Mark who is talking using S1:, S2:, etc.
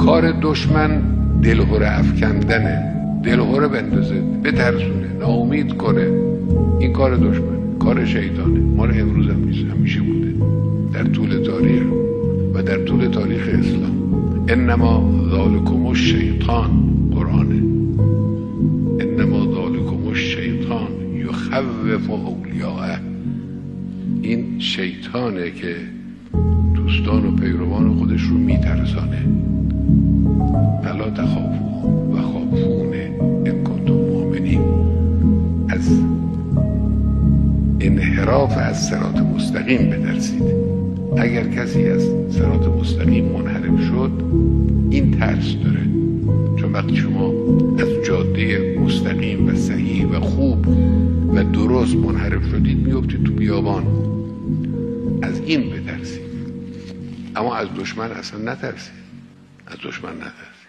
S1: کار دشمن دلهره افکندنه، دلهره بندازه، بترسونه، ناامید کنه. این کار دشمن، کار شیطانه. مال امروز هم نیست، همیشه بوده در طول تاریخ و در طول تاریخ اسلام. انما ذالکم الشیطان، قرآنه. انما ذالکم الشیطان یخوف اولیاءه. این شیطانه که دوستان و پیروان خودش رو میترسانه. فلا تخافوا و خافون ان کنتم مؤمنین. از انحراف از صراط مستقیم بترسید. اگر کسی از صراط مستقیم منحرف شد، این ترس داره. چون وقتی شما از جاده مستقیم و صحیح و خوب و درست منحرف شدید، میافتید تو بیابان. از این بترسید، اما از دشمن اصلا نترسید. از دشمن نترسید.